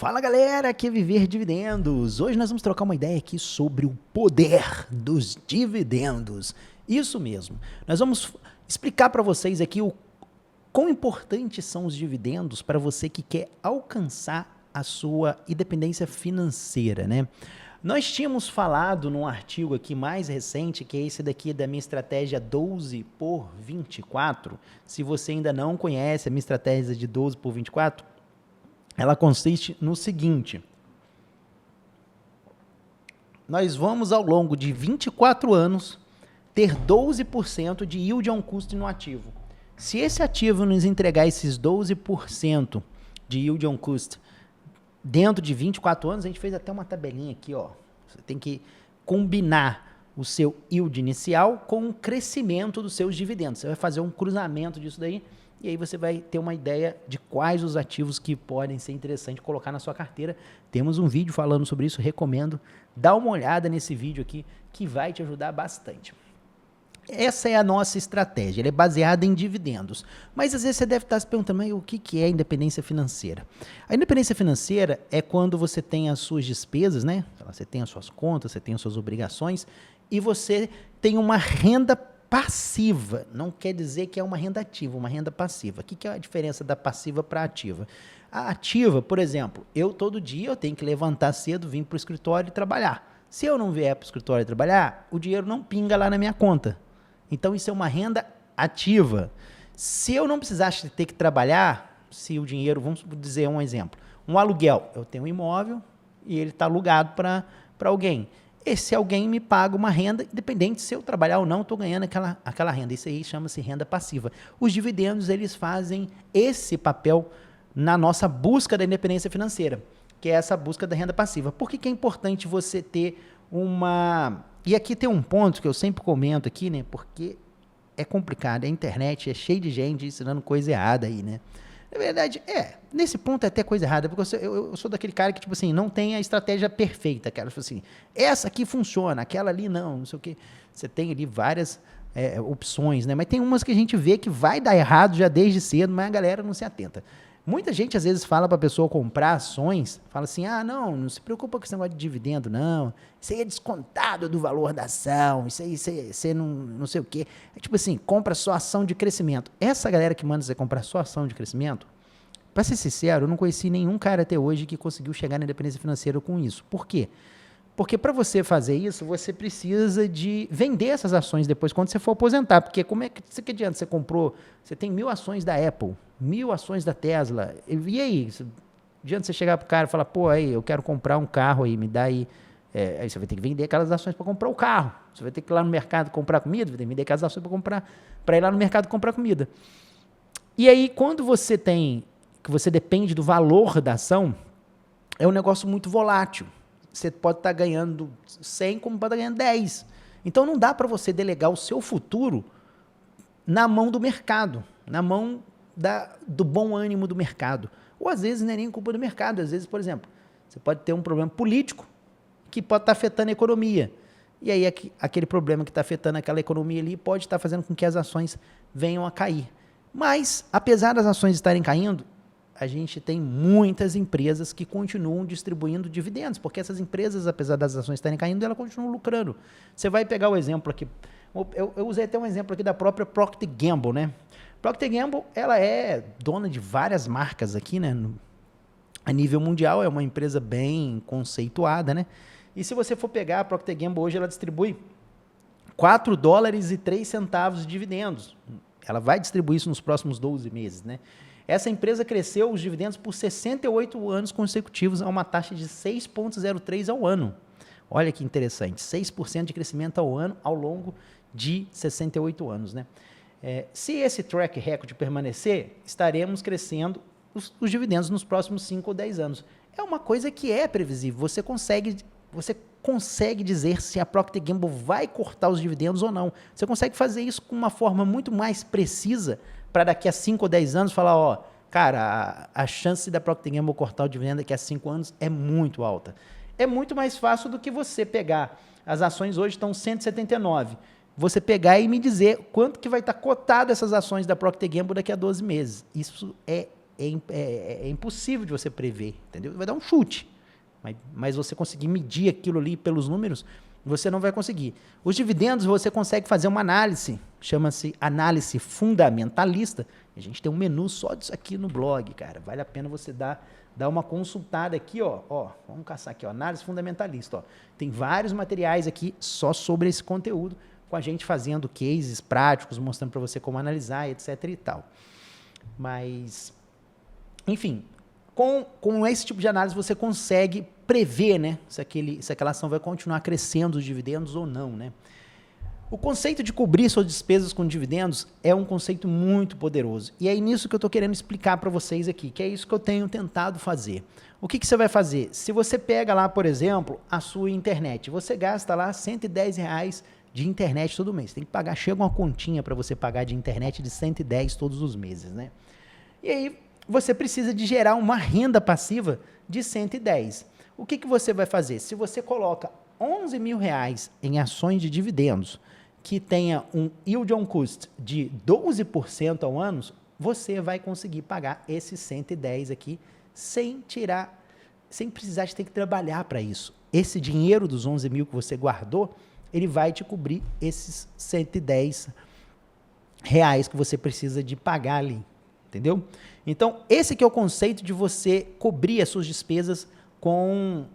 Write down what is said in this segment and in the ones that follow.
Fala galera, aqui é Viver Dividendos. Hoje nós vamos trocar uma ideia aqui sobre o poder dos dividendos. Isso mesmo, nós vamos explicar para vocês aqui o quão importantes são os dividendos para você que quer alcançar a sua independência financeira, né? Nós tínhamos falado num artigo aqui mais recente, que é esse daqui da minha estratégia 12 por 24. Se você ainda não conhece a minha estratégia de 12 por 24, ela consiste no seguinte: nós vamos ao longo de 24 anos ter 12% de yield on cost no ativo. Se esse ativo nos entregar esses 12% de yield on cost dentro de 24 anos, a gente fez até uma tabelinha aqui, ó. Você tem que combinar o seu yield inicial com o crescimento dos seus dividendos. Você vai fazer um cruzamento disso daí e aí você vai ter uma ideia de quais os ativos que podem ser interessantes colocar na sua carteira. Temos um vídeo falando sobre isso, recomendo. Dá uma olhada nesse vídeo aqui que vai te ajudar bastante. Essa é a nossa estratégia, ela é baseada em dividendos. Mas às vezes você deve estar se perguntando, mas o que é independência financeira? A independência financeira é quando você tem as suas despesas, né? Você tem as suas contas, você tem as suas obrigações e você tem uma renda passiva. Não quer dizer que é uma renda ativa, uma renda passiva. O que é a diferença da passiva para a ativa? A ativa, por exemplo, todo dia eu tenho que levantar cedo, vir para o escritório e trabalhar. Se eu não vier para o escritório trabalhar, o dinheiro não pinga lá na minha conta. Então, isso é uma renda ativa. Se eu não precisasse ter que trabalhar, se o dinheiro, vamos dizer um exemplo, um aluguel, eu tenho um imóvel e ele está alugado para alguém. Esse alguém me paga uma renda, independente se eu trabalhar ou não, estou ganhando aquela renda. Isso aí chama-se renda passiva. Os dividendos, eles fazem esse papel na nossa busca da independência financeira, que é essa busca da renda passiva. Por que é importante você ter uma... E aqui tem um ponto que eu sempre comento aqui, né? Porque é complicado, a internet é cheia de gente ensinando coisa errada aí, né? Na verdade, nesse ponto é até coisa errada, porque eu sou daquele cara que, tipo assim, não tem a estratégia perfeita, cara. Tipo assim, essa aqui funciona, aquela ali não sei o quê. Você tem ali várias opções, né? Mas tem umas que a gente vê que vai dar errado já desde cedo, mas a galera não se atenta. Muita gente, às vezes, fala para a pessoa comprar ações, fala assim, não se preocupa com esse negócio de dividendo, não. Isso aí é descontado do valor da ação, isso aí você não sei o quê. É tipo assim, compra só ação de crescimento. Essa galera que manda você comprar só ação de crescimento, para ser sincero, eu não conheci nenhum cara até hoje que conseguiu chegar na independência financeira com isso. Por quê? Porque para você fazer isso, você precisa de vender essas ações depois, quando você for aposentar. Porque como é que adianta? Você comprou, você tem 1000 ações da Apple, 1000 ações da Tesla. E aí? Adianta você chegar pro cara e falar, pô, aí, eu quero comprar um carro aí, me dá aí. Aí você vai ter que vender aquelas ações para comprar o carro. Você vai ter que ir lá no mercado comprar comida, vai ter que vender aquelas ações para ir lá no mercado comprar comida. E aí, quando você que você depende do valor da ação, é um negócio muito volátil. Você pode estar ganhando 100, como pode estar ganhando 10. Então, não dá para você delegar o seu futuro na mão do mercado, na mão do bom ânimo do mercado. Ou, às vezes, não é nem culpa do mercado. Às vezes, por exemplo, você pode ter um problema político que pode estar afetando a economia. E aí, aquele problema que está afetando aquela economia ali pode estar fazendo com que as ações venham a cair. Mas, apesar das ações estarem caindo, a gente tem muitas empresas que continuam distribuindo dividendos, porque essas empresas, apesar das ações estarem caindo, elas continuam lucrando. Você vai pegar o exemplo aqui, eu usei até um exemplo aqui da própria Procter & Gamble, né? Procter & Gamble, ela é dona de várias marcas aqui, né? A nível mundial, é uma empresa bem conceituada, né? E se você for pegar a Procter & Gamble hoje, ela distribui $4,03 de dividendos. Ela vai distribuir isso nos próximos 12 meses, né? Essa empresa cresceu os dividendos por 68 anos consecutivos a uma taxa de 6,03 ao ano. Olha que interessante, 6% de crescimento ao ano ao longo de 68 anos, né? Se esse track record permanecer, estaremos crescendo os dividendos nos próximos 5 ou 10 anos. É uma coisa que é previsível, você consegue dizer se a Procter & Gamble vai cortar os dividendos ou não. Você consegue fazer isso com uma forma muito mais precisa para daqui a 5 ou 10 anos falar, cara, a chance da Procter & Gamble cortar o dividendo daqui a 5 anos é muito alta. É muito mais fácil do que você pegar, as ações hoje estão 179, você pegar e me dizer quanto que vai estar cotado essas ações da Procter & Gamble daqui a 12 meses. Isso é é impossível de você prever, entendeu? Vai dar um chute, mas você conseguir medir aquilo ali pelos números, você não vai conseguir. Os dividendos, você consegue fazer uma análise, chama-se análise fundamentalista. A gente tem um menu só disso aqui no blog, cara. Vale a pena você dar uma consultada aqui, ó. Vamos caçar aqui, ó, análise fundamentalista. Ó. Tem vários materiais aqui só sobre esse conteúdo, com a gente fazendo cases práticos, mostrando para você como analisar, etc e tal. Mas, enfim, com esse tipo de análise você consegue prever, né, se aquela ação vai continuar crescendo os dividendos ou não, né? O conceito de cobrir suas despesas com dividendos é um conceito muito poderoso. E é nisso que eu estou querendo explicar para vocês aqui, que é isso que eu tenho tentado fazer. O que você vai fazer? Se você pega lá, por exemplo, a sua internet, você gasta lá R$110 de internet todo mês. Tem que pagar, chega uma continha para você pagar de internet de 110 todos os meses, né? E aí você precisa de gerar uma renda passiva de 110. O que você vai fazer? Se você coloca R$11 mil em ações de dividendos, que tenha um yield on cost de 12% ao ano, você vai conseguir pagar esses 110 aqui sem precisar de ter que trabalhar para isso. Esse dinheiro dos 11 mil que você guardou, ele vai te cobrir esses 110 reais que você precisa de pagar ali, entendeu? Então, esse que é o conceito de você cobrir as suas despesas com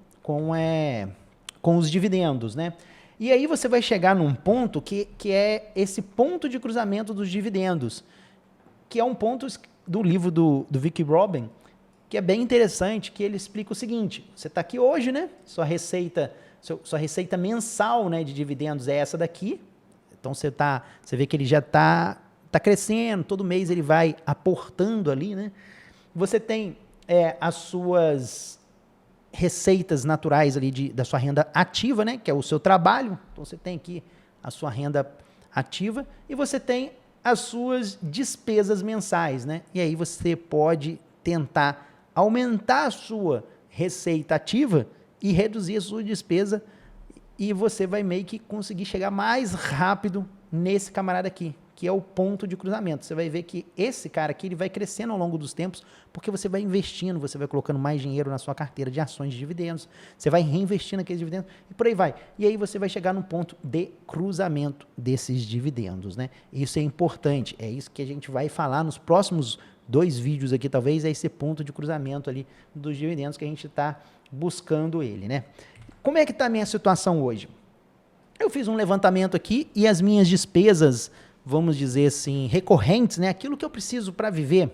os dividendos, né? E aí você vai chegar num ponto que é esse ponto de cruzamento dos dividendos, que é um ponto do livro do Vic Robin, que é bem interessante, que ele explica o seguinte: você está aqui hoje, né? Sua receita mensal, né, de dividendos é essa daqui. Então você vê que ele já está crescendo, todo mês ele vai aportando ali, né? Você tem as suas receitas naturais ali da sua renda ativa, né, que é o seu trabalho. Então você tem aqui a sua renda ativa e você tem as suas despesas mensais, né? E aí você pode tentar aumentar a sua receita ativa e reduzir a sua despesa, e você vai meio que conseguir chegar mais rápido nesse camarada aqui, que é o ponto de cruzamento. Você vai ver que esse cara aqui ele vai crescendo ao longo dos tempos, porque você vai investindo, você vai colocando mais dinheiro na sua carteira de ações de dividendos, você vai reinvestindo aqueles dividendos e por aí vai. E aí você vai chegar no ponto de cruzamento desses dividendos, né? Isso é importante, é isso que a gente vai falar nos próximos 2 vídeos aqui, talvez, é esse ponto de cruzamento ali dos dividendos que a gente está buscando ele, né? Como é que está a minha situação hoje? Eu fiz um levantamento aqui e as minhas despesas, vamos dizer assim, recorrentes, né? Aquilo que eu preciso para viver,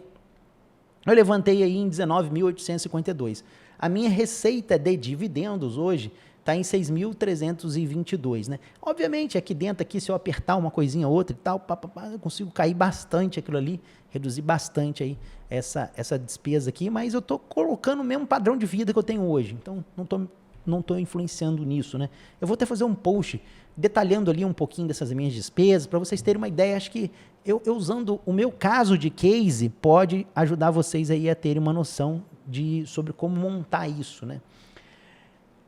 eu levantei aí em 19.852. A minha receita de dividendos hoje está em 6.322, né? Obviamente, aqui dentro, se eu apertar uma coisinha ou outra e tal, eu consigo cair bastante aquilo ali, reduzir bastante aí essa despesa aqui, mas eu estou colocando o mesmo padrão de vida que eu tenho hoje, então não estou influenciando nisso, né? Eu vou até fazer um post detalhando ali um pouquinho dessas minhas despesas, para vocês terem uma ideia. Acho que eu usando o meu caso de case, pode ajudar vocês aí a terem uma noção sobre como montar isso, né?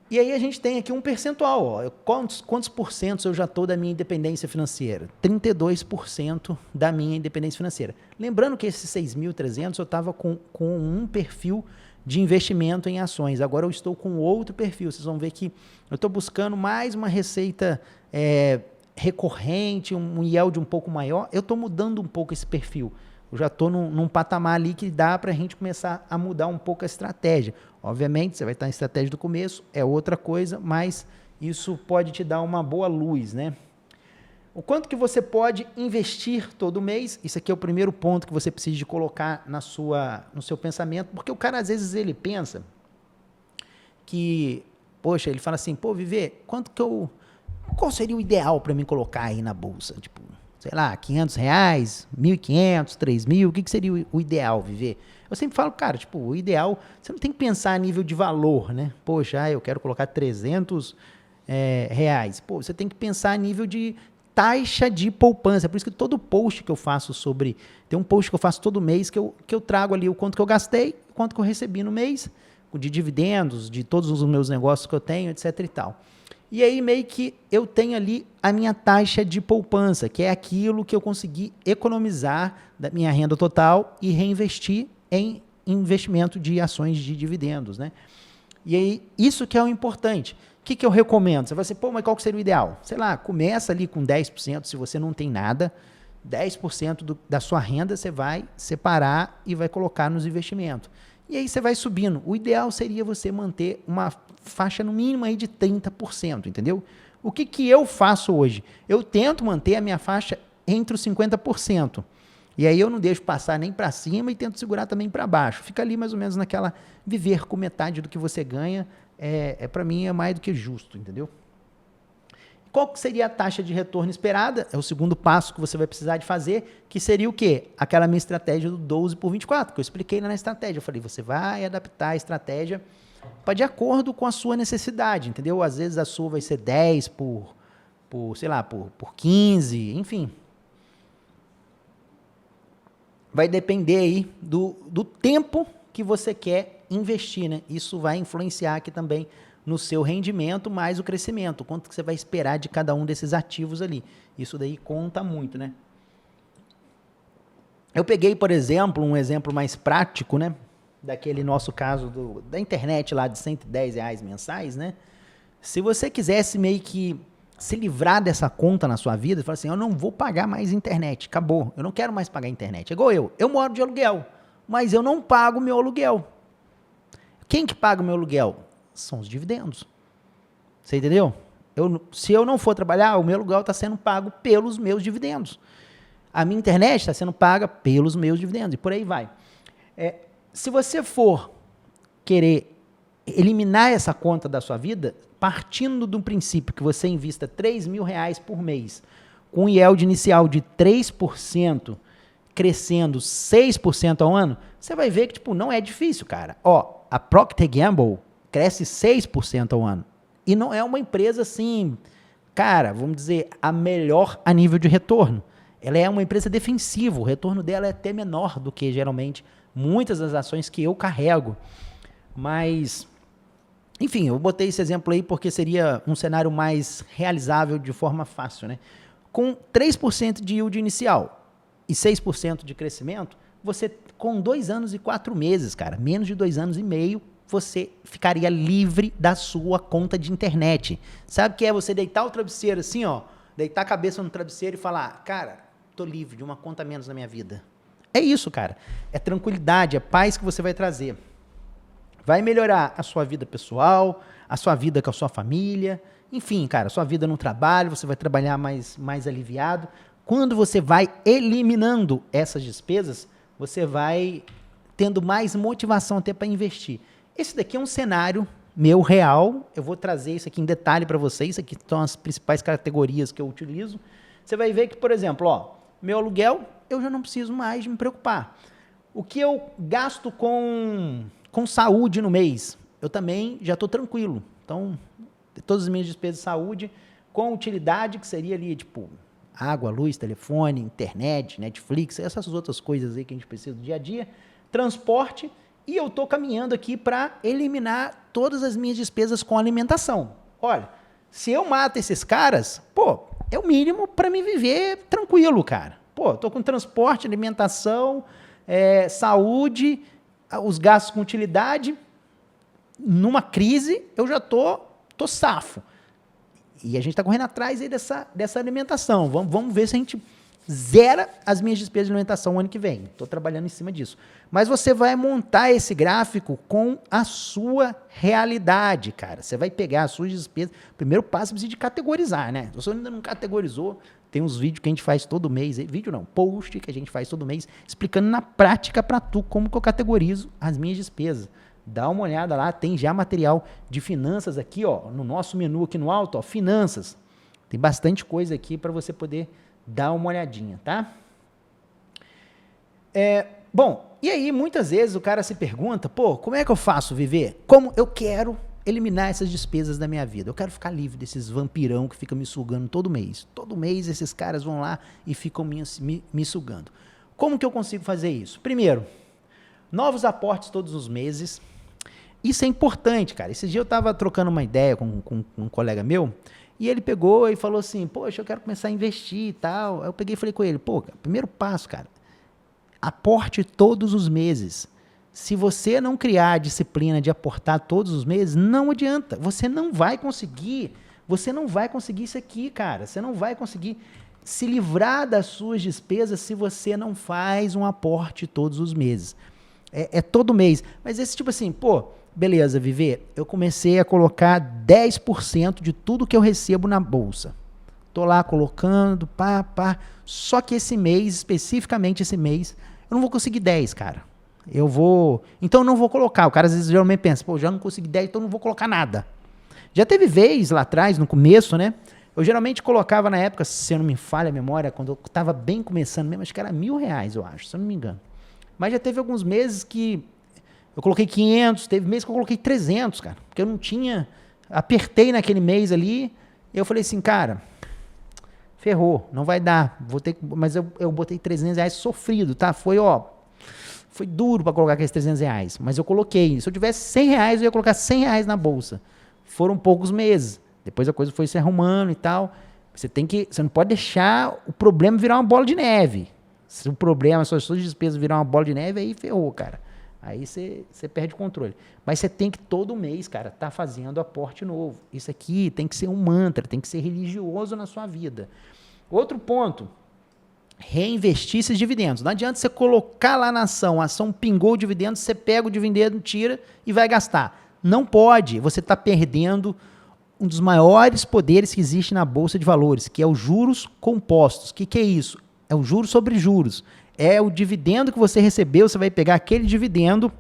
E aí a gente tem aqui um percentual, ó, quantos porcentos eu já estou da minha independência financeira? 32% da minha independência financeira. Lembrando que esses 6.300 eu estava com um perfil de investimento em ações. Agora eu estou com outro perfil. Vocês vão ver que eu estou buscando mais uma receita recorrente, um yield um pouco maior. Eu estou mudando um pouco esse perfil. Eu já estou num patamar ali que dá para a gente começar a mudar um pouco a estratégia. Obviamente, você vai estar em estratégia do começo, é outra coisa, mas isso pode te dar uma boa luz, né? O quanto que você pode investir todo mês, isso aqui é o primeiro ponto que você precisa de colocar no seu pensamento, porque o cara, às vezes, ele pensa que, poxa, ele fala assim, pô, Viver, qual seria o ideal para mim colocar aí na bolsa? Tipo, sei lá, R$500, R$1.500, R$3.000, o que seria o ideal, Viver? Eu sempre falo, cara, tipo, o ideal, você não tem que pensar a nível de valor, né? Poxa, eu quero colocar R$300, pô, você tem que pensar a nível de taxa de poupança. Por isso que todo post que eu faço tem um post que eu faço todo mês que eu trago ali o quanto que eu gastei, o quanto que eu recebi no mês, de dividendos, de todos os meus negócios que eu tenho, etc e tal. E aí meio que eu tenho ali a minha taxa de poupança, que é aquilo que eu consegui economizar da minha renda total e reinvestir em investimento de ações de dividendos, né? E aí, isso que é o importante. O que eu recomendo? Você vai dizer, pô, mas qual que seria o ideal? Sei lá, começa ali com 10%, se você não tem nada, 10% da sua renda você vai separar e vai colocar nos investimentos. E aí você vai subindo. O ideal seria você manter uma faixa no mínimo aí de 30%, entendeu? O que eu faço hoje? Eu tento manter a minha faixa entre os 50%. E aí eu não deixo passar nem para cima e tento segurar também para baixo. Fica ali mais ou menos naquela viver com metade do que você ganha. Para mim é mais do que justo, entendeu? Qual que seria a taxa de retorno esperada? É o segundo passo que você vai precisar de fazer, que seria o quê? Aquela minha estratégia do 12 por 24, que eu expliquei na estratégia. Eu falei, você vai adaptar a estratégia para de acordo com a sua necessidade, entendeu? Às vezes a sua vai ser 10 sei lá, por 15, enfim. Vai depender aí do tempo que você quer investir, né? Isso vai influenciar aqui também no seu rendimento mais o crescimento, quanto que você vai esperar de cada um desses ativos ali. Isso daí conta muito, né? Eu peguei, por exemplo, um exemplo mais prático, né? Daquele nosso caso da internet lá de R$110 mensais, né? Se você quisesse meio que se livrar dessa conta na sua vida, fala assim, eu não vou pagar mais internet, acabou, eu não quero mais pagar internet. É igual eu moro de aluguel, mas eu não pago meu aluguel. Quem que paga o meu aluguel? São os dividendos. Você entendeu? Se eu não for trabalhar, o meu aluguel está sendo pago pelos meus dividendos. A minha internet está sendo paga pelos meus dividendos, e por aí vai. Se você for querer eliminar essa conta da sua vida, partindo do princípio que você invista R$3.000 por mês, com um yield inicial de 3%, crescendo 6% ao ano, você vai ver que tipo, não é difícil, cara. Ó, a Procter Gamble cresce 6% ao ano. E não é uma empresa assim, cara, vamos dizer, a melhor a nível de retorno. Ela é uma empresa defensiva, o retorno dela é até menor do que geralmente muitas das ações que eu carrego. Mas, enfim, eu botei esse exemplo aí porque seria um cenário mais realizável de forma fácil, né? Com 3% de yield inicial e 6% de crescimento, você, com 2 anos e 4 meses, cara, menos de 2 anos e meio, você ficaria livre da sua conta de internet. Sabe o que é você deitar o travesseiro assim, ó, deitar a cabeça no travesseiro e falar, cara, tô livre de uma conta a menos na minha vida. É isso, cara. É tranquilidade, é paz que você vai trazer. Vai melhorar a sua vida pessoal, a sua vida com a sua família, enfim, cara, a sua vida no trabalho, você vai trabalhar mais aliviado. Quando você vai eliminando essas despesas, você vai tendo mais motivação até para investir. Esse daqui é um cenário meu real, eu vou trazer isso aqui em detalhe para vocês, isso aqui são as principais categorias que eu utilizo. Você vai ver que, por exemplo, ó, meu aluguel, eu já não preciso mais de me preocupar. O que eu gasto com saúde no mês, eu também já estou tranquilo. Então, todas as minhas despesas de saúde, com utilidade, que seria ali, tipo, água, luz, telefone, internet, Netflix, essas outras coisas aí que a gente precisa do dia a dia, transporte, e eu estou caminhando aqui para eliminar todas as minhas despesas com alimentação. Olha, se eu mato esses caras, pô, é o mínimo para me viver tranquilo, cara. Pô, estou com transporte, alimentação, saúde, os gastos com utilidade, numa crise eu já tô safo. E a gente está correndo atrás aí dessa alimentação. Vamos ver se a gente zera as minhas despesas de alimentação o ano que vem. Estou trabalhando em cima disso. Mas você vai montar esse gráfico com a sua realidade, cara. Você vai pegar as suas despesas. Primeiro passo, precisa de categorizar, né? Se você ainda não categorizou, tem uns vídeos que a gente faz todo mês. Vídeo não, post que a gente faz todo mês, explicando na prática para tu como que eu categorizo as minhas despesas. Dá uma olhada lá, tem já material de finanças aqui, ó, no nosso menu aqui no alto, ó, finanças. Tem bastante coisa aqui para você poder dar uma olhadinha, tá? Bom, e aí muitas vezes o cara se pergunta, pô, como é que eu faço viver? Como eu quero eliminar essas despesas da minha vida? Eu quero ficar livre desses vampirão que ficam me sugando todo mês. Todo mês esses caras vão lá e ficam me sugando. Como que eu consigo fazer isso? Primeiro, novos aportes todos os meses. Isso é importante, cara. Esse dia eu estava trocando uma ideia com um colega meu, e ele pegou e falou assim, poxa, eu quero começar a investir e tal. Aí eu peguei e falei com ele, pô, primeiro passo, cara, aporte todos os meses. Se você não criar a disciplina de aportar todos os meses, não adianta. Você não vai conseguir isso aqui, cara. Você não vai conseguir se livrar das suas despesas se você não faz um aporte todos os meses. É todo mês. Mas esse tipo assim, pô, beleza, Viver, eu comecei a colocar 10% de tudo que eu recebo na bolsa. Tô lá colocando, pá. Só que esse mês, especificamente esse mês, eu não vou conseguir 10, cara. Então eu não vou colocar. O cara às vezes geralmente pensa, pô, já não consegui 10, então eu não vou colocar nada. Já teve vez lá atrás, no começo, né? Eu geralmente colocava na época, se eu não me falha a memória, quando eu estava bem começando mesmo, acho que era R$1.000, eu acho, se eu não me engano. Mas já teve alguns meses que eu coloquei 500, teve meses que eu coloquei 300, cara. Porque eu não tinha... Apertei naquele mês ali, e eu falei assim, cara, ferrou, não vai dar. Mas eu botei R$300 sofrido, tá? Foi duro para colocar aqueles R$300, mas eu coloquei. Se eu tivesse R$100, eu ia colocar R$100 na bolsa. Foram poucos meses. Depois a coisa foi se arrumando e tal. Você não pode deixar o problema virar uma bola de neve. Se o problema, se as suas despesas virar uma bola de neve, aí ferrou, cara. Aí você perde o controle. Mas você tem que todo mês, cara, tá fazendo aporte novo. Isso aqui tem que ser um mantra, tem que ser religioso na sua vida. Outro ponto, reinvestir esses dividendos. Não adianta você colocar lá na ação, a ação pingou o dividendo, você pega o dividendo, tira e vai gastar. Não pode. Você está perdendo um dos maiores poderes que existe na Bolsa de Valores, que é os juros compostos. O que é isso? É o juros sobre juros. É o dividendo que você recebeu, você vai pegar aquele dividendo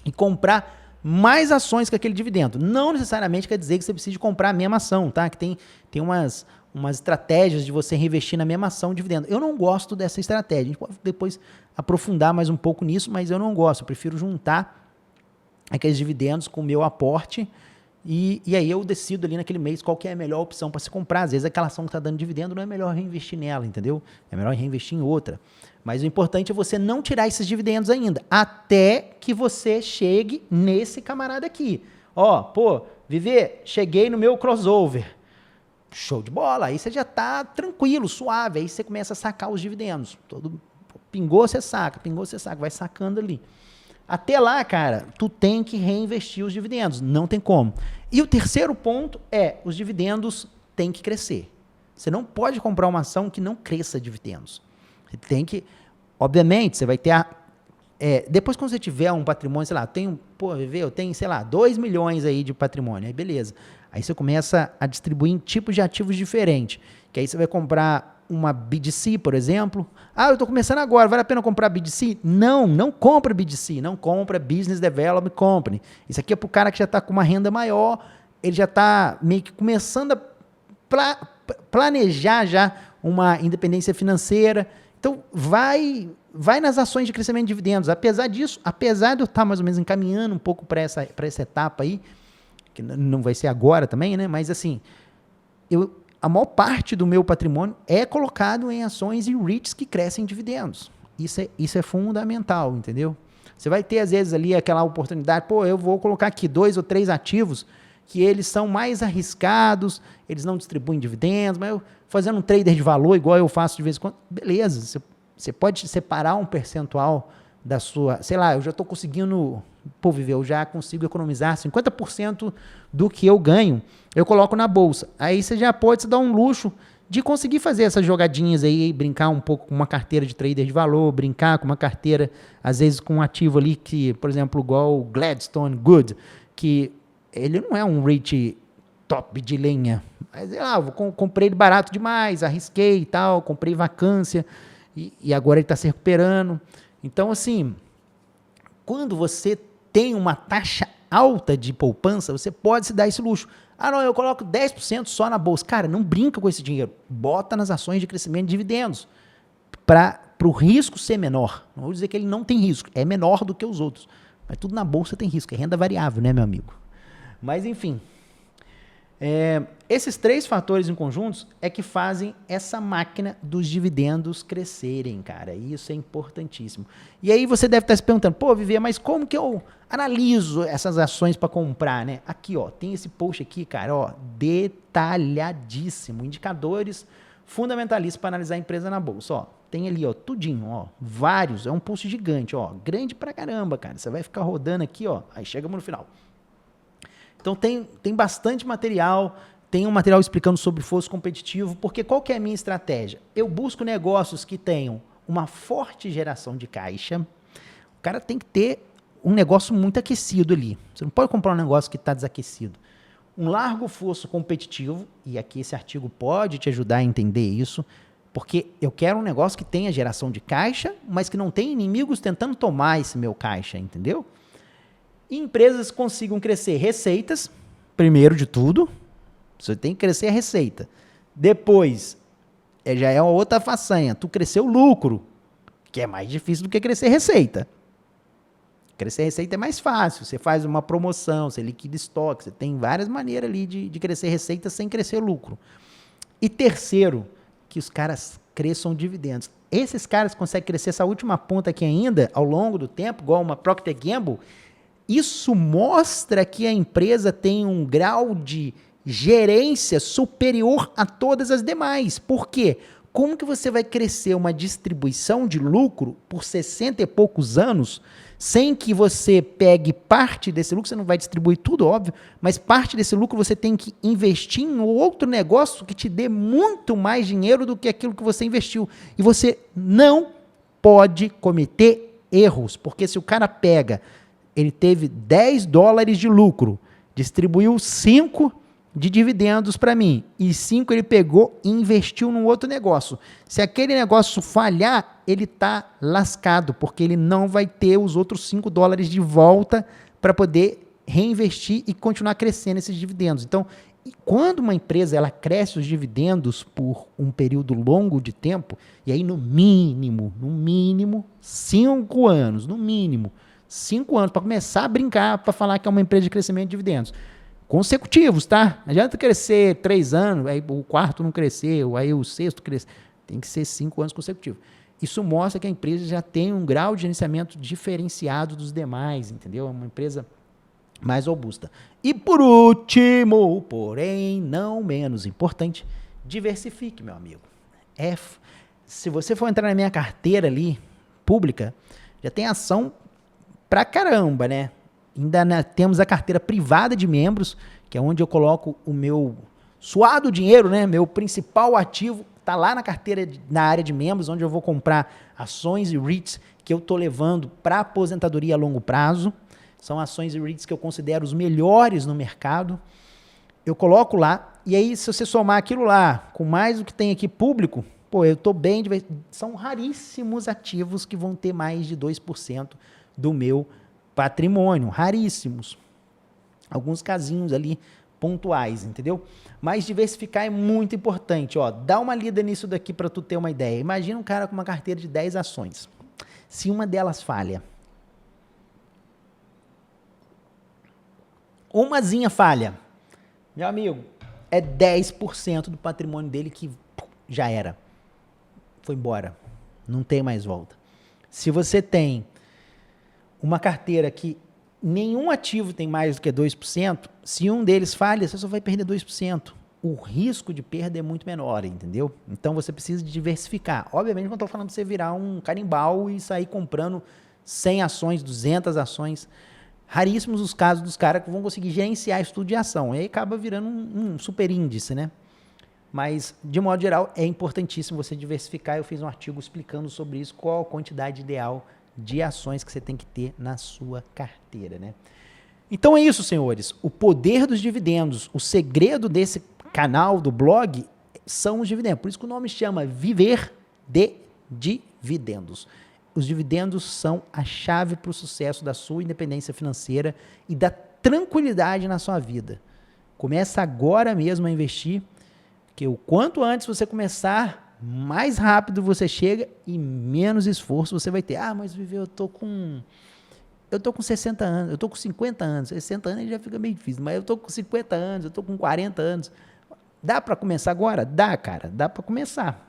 e comprar mais ações com aquele dividendo. Não necessariamente quer dizer que você precisa comprar a mesma ação, tá? Que tem umas estratégias de você reinvestir na mesma ação dividendo. Eu não gosto dessa estratégia. A gente pode depois aprofundar mais um pouco nisso, mas eu não gosto. Eu prefiro juntar aqueles dividendos com o meu aporte e aí eu decido ali naquele mês qual que é a melhor opção para se comprar. Às vezes aquela ação que está dando dividendo não é melhor reinvestir nela, entendeu? É melhor reinvestir em outra. Mas o importante é você não tirar esses dividendos ainda, até que você chegue nesse camarada aqui. Viver, cheguei no meu crossover. Show de bola, aí você já está tranquilo, suave, aí você começa a sacar os dividendos. Pingou, você saca, vai sacando ali. Até lá, cara, tu tem que reinvestir os dividendos, não tem como. E o terceiro ponto é, os dividendos têm que crescer. Você não pode comprar uma ação que não cresça dividendos. Você tem que, obviamente, você vai ter depois quando você tiver um patrimônio, sei lá, eu tenho, sei lá, 2 milhões aí de patrimônio, aí beleza. Aí você começa a distribuir em tipos de ativos diferentes, que aí você vai comprar uma BDC, por exemplo. Eu estou começando agora, vale a pena comprar BDC? Não compra BDC, não compra Business Development Company. Isso aqui é para o cara que já está com uma renda maior, ele já está meio que começando a planejar já uma independência financeira. Então, vai nas ações de crescimento de dividendos. Apesar disso, apesar de eu estar mais ou menos encaminhando um pouco para essa etapa aí, que não vai ser agora também, né? Mas assim, a maior parte do meu patrimônio é colocado em ações e REITs que crescem dividendos. Isso é fundamental, entendeu? Você vai ter, às vezes, ali aquela oportunidade, eu vou colocar aqui 2 ou 3 ativos que eles são mais arriscados, eles não distribuem dividendos, mas eu fazendo um trader de valor, igual eu faço de vez em quando, beleza, você pode separar um percentual da sua, sei lá, eu já estou conseguindo, Viver, eu já consigo economizar 50% do que eu ganho, eu coloco na bolsa. Aí você já pode se dar um luxo de conseguir fazer essas jogadinhas aí, brincar um pouco com uma carteira de trader de valor, brincar com uma carteira, às vezes com um ativo ali que, por exemplo, igual o Gladstone Good, que ele não é um REIT top de lenha, mas eu comprei ele barato demais, arrisquei e tal, comprei vacância, e agora ele está se recuperando. Então, assim, quando você tem uma taxa alta de poupança, você pode se dar esse luxo. Eu coloco 10% só na bolsa. Cara, não brinca com esse dinheiro. Bota nas ações de crescimento de dividendos. Para o risco ser menor. Não vou dizer que ele não tem risco. É menor do que os outros. Mas tudo na bolsa tem risco. É renda variável, né, meu amigo? Mas, enfim. Esses 3 fatores em conjuntos é que fazem essa máquina dos dividendos crescerem, cara. Isso é importantíssimo. E aí você deve estar se perguntando, Viver, mas como que eu analiso essas ações para comprar, né? Aqui, tem esse post aqui, cara, detalhadíssimo. Indicadores fundamentalista para analisar a empresa na bolsa. Ó, tem ali, ó, tudinho, ó, vários, é um pulso gigante, ó, grande pra caramba, cara. Você vai ficar rodando aqui, ó, aí chegamos no final. Então tem bastante material, tem um material explicando sobre fosso competitivo, porque qual que é a minha estratégia? Eu busco negócios que tenham uma forte geração de caixa. O cara tem que ter um negócio muito aquecido ali. Você não pode comprar um negócio que está desaquecido. Um largo fosso competitivo, e aqui esse artigo pode te ajudar a entender isso, porque eu quero um negócio que tenha geração de caixa, mas que não tenha inimigos tentando tomar esse meu caixa, entendeu? E empresas consigam crescer receitas, primeiro de tudo, você tem que crescer a receita. Depois, já é uma outra façanha, tu crescer o lucro, que é mais difícil do que crescer receita. Crescer receita é mais fácil, você faz uma promoção, você liquida estoque, você tem várias maneiras ali de crescer receita sem crescer lucro. E terceiro, que os caras cresçam dividendos. Esses caras conseguem crescer essa última ponta aqui ainda, ao longo do tempo, igual uma Procter & Gamble. Isso mostra que a empresa tem um grau de gerência superior a todas as demais. Por quê? Como que você vai crescer uma distribuição de lucro por 60 e poucos anos sem que você pegue parte desse lucro? Você não vai distribuir tudo, óbvio, mas parte desse lucro você tem que investir em outro negócio que te dê muito mais dinheiro do que aquilo que você investiu. E você não pode cometer erros, porque se o cara pega, ele teve $10 de lucro, distribuiu 5 de dividendos para mim, e 5 ele pegou e investiu num outro negócio. Se aquele negócio falhar, ele está lascado, porque ele não vai ter os outros $5 de volta para poder reinvestir e continuar crescendo esses dividendos. Então, quando uma empresa ela cresce os dividendos por um período longo de tempo, e aí no mínimo 5 anos, no mínimo 5 anos, para começar a brincar, para falar que é uma empresa de crescimento de dividendos. Consecutivos, tá? Não adianta crescer 3 anos, aí o quarto não cresceu, aí o sexto cresceu. Tem que ser 5 anos consecutivos. Isso mostra que a empresa já tem um grau de gerenciamento diferenciado dos demais, entendeu? É uma empresa mais robusta. E por último, porém não menos importante, diversifique, meu amigo. Se você for entrar na minha carteira ali, pública, já tem ação pra caramba, né? Ainda temos a carteira privada de membros, que é onde eu coloco o meu suado dinheiro, né? Meu principal ativo está lá na carteira, na área de membros, onde eu vou comprar ações e REITs que eu estou levando para aposentadoria a longo prazo. São ações e REITs que eu considero os melhores no mercado. Eu coloco lá, e aí se você somar aquilo lá com mais o que tem aqui público, pô, eu estou bem... São raríssimos ativos que vão ter mais de 2% do meu patrimônio, raríssimos. Alguns casinhos ali pontuais, entendeu? Mas diversificar é muito importante, ó. Dá uma lida nisso daqui para tu ter uma ideia. Imagina um cara com uma carteira de 10 ações. Se uma delas falha, umazinha falha, meu amigo, é 10% do patrimônio dele que já era. Foi embora. Não tem mais volta. Se você tem uma carteira que nenhum ativo tem mais do que 2%, se um deles falha, você só vai perder 2%. O risco de perda é muito menor, entendeu? Então você precisa de diversificar. Obviamente não estou falando de você virar um carimbau e sair comprando 100 ações, 200 ações. Raríssimos os casos dos caras que vão conseguir gerenciar estudo de ação. E aí acaba virando um super índice, né? Mas, de modo geral, é importantíssimo você diversificar. Eu fiz um artigo explicando sobre isso, qual a quantidade ideal de ações que você tem que ter na sua carteira, né? Então é isso, senhores. O poder dos dividendos, o segredo desse canal do blog são os dividendos. Por isso que o nome chama Viver de Dividendos. Os dividendos são a chave para o sucesso da sua independência financeira e da tranquilidade na sua vida. Começa agora mesmo a investir, porque o quanto antes você começar, mais rápido você chega e menos esforço você vai ter. Ah, mas Viver, eu tô com 60 anos, eu tô com 50 anos, 60 anos já fica meio difícil, mas eu tô com 50 anos, eu tô com 40 anos. Dá para começar agora? Dá, cara, dá para começar.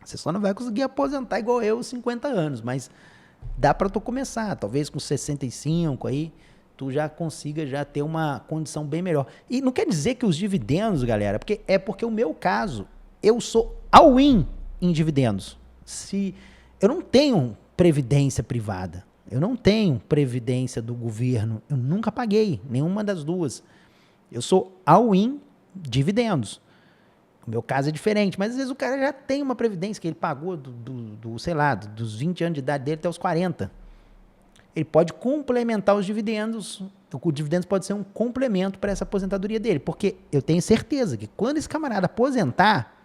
Você só não vai conseguir aposentar igual eu, 50 anos, mas dá para tu começar, talvez com 65 aí, tu já consiga já ter uma condição bem melhor. E não quer dizer que os dividendos, galera, porque o meu caso, eu sou all-in em dividendos. Se eu não tenho previdência privada, eu não tenho previdência do governo, eu nunca paguei nenhuma das duas. Eu sou all-in dividendos. O meu caso é diferente, mas às vezes o cara já tem uma previdência que ele pagou sei lá, dos 20 anos de idade dele até os 40. Ele pode complementar os dividendos. O dividendo pode ser um complemento para essa aposentadoria dele, porque eu tenho certeza que quando esse camarada aposentar,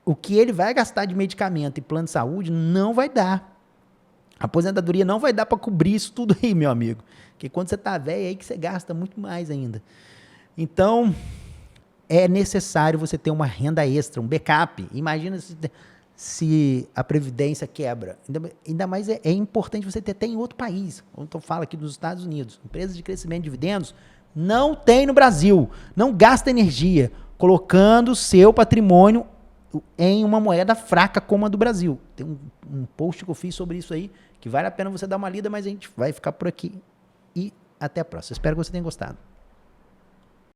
o que ele vai gastar de medicamento e plano de saúde não vai dar. A aposentadoria não vai dar para cobrir isso tudo aí, meu amigo. Porque quando você está velho, é aí que você gasta muito mais ainda. Então, é necessário você ter uma renda extra, um backup. Imagina se a Previdência quebra. Ainda mais é importante você ter até em outro país. Quando eu falo aqui dos Estados Unidos, empresas de crescimento de dividendos, não tem no Brasil. Não gasta energia colocando o seu patrimônio em uma moeda fraca como a do Brasil. Tem um post que eu fiz sobre isso aí, que vale a pena você dar uma lida, mas a gente vai ficar por aqui. E até a próxima. Espero que você tenha gostado.